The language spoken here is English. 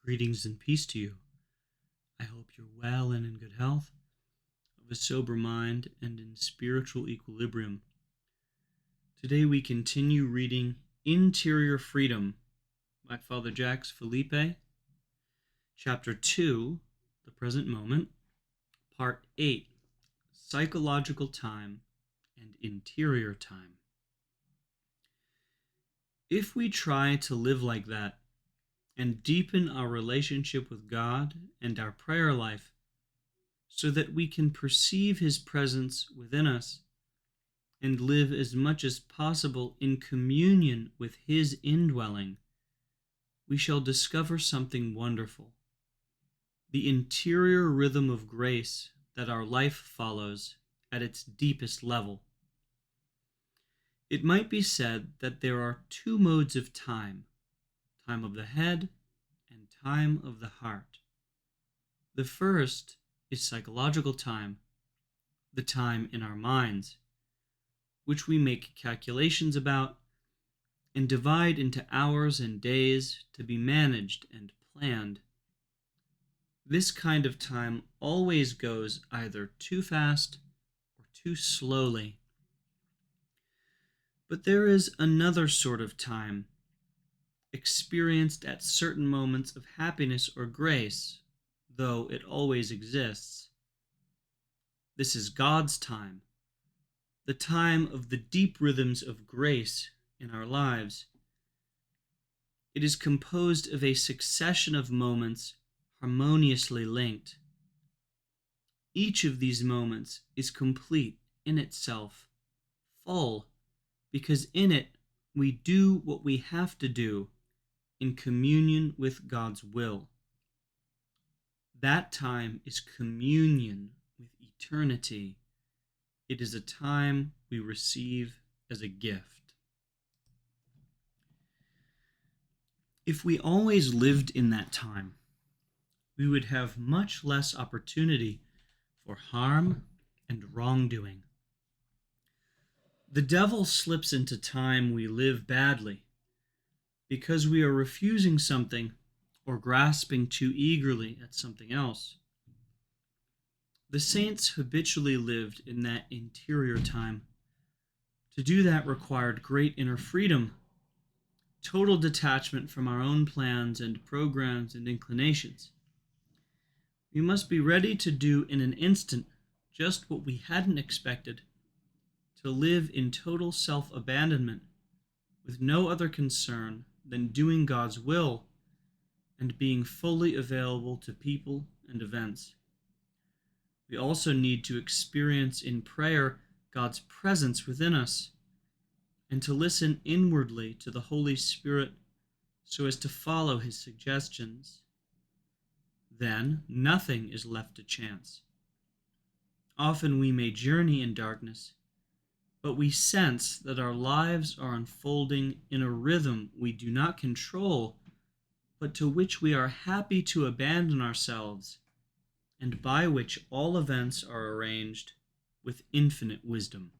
Greetings and peace to you. I hope you're well and in good health, of a sober mind, and in spiritual equilibrium. Today we continue reading Interior Freedom by Father Jacques Philippe, Chapter 2, The Present Moment, Part 8, Psychological Time and Interior Time. If we try to live like that, and deepen our relationship with God and our prayer life so that we can perceive His presence within us and live as much as possible in communion with His indwelling, we shall discover something wonderful, the interior rhythm of grace that our life follows at its deepest level. It might be said that there are two modes of time of the head and time of the heart. The first is psychological time, the time in our minds, which we make calculations about and divide into hours and days to be managed and planned. This kind of time always goes either too fast or too slowly. But there is another sort of time, experienced at certain moments of happiness or grace, though it always exists. This is God's time, the time of the deep rhythms of grace in our lives. It is composed of a succession of moments harmoniously linked. Each of these moments is complete in itself, full, because in it we do what we have to do in communion with God's will. That time is communion with eternity. It is a time we receive as a gift. If we always lived in that time, we would have much less opportunity for harm and wrongdoing. The devil slips into time we live badly because we are refusing something or grasping too eagerly at something else. The saints habitually lived in that interior time. To do that required great inner freedom, total detachment from our own plans and programs and inclinations. We must be ready to do in an instant just what we hadn't expected, to live in total self-abandonment with no other concern than doing God's will and being fully available to people and events. We also need to experience in prayer God's presence within us and to listen inwardly to the Holy Spirit so as to follow His suggestions. Then nothing is left to chance. Often we may journey in darkness, but we sense that our lives are unfolding in a rhythm we do not control, but to which we are happy to abandon ourselves, and by which all events are arranged with infinite wisdom.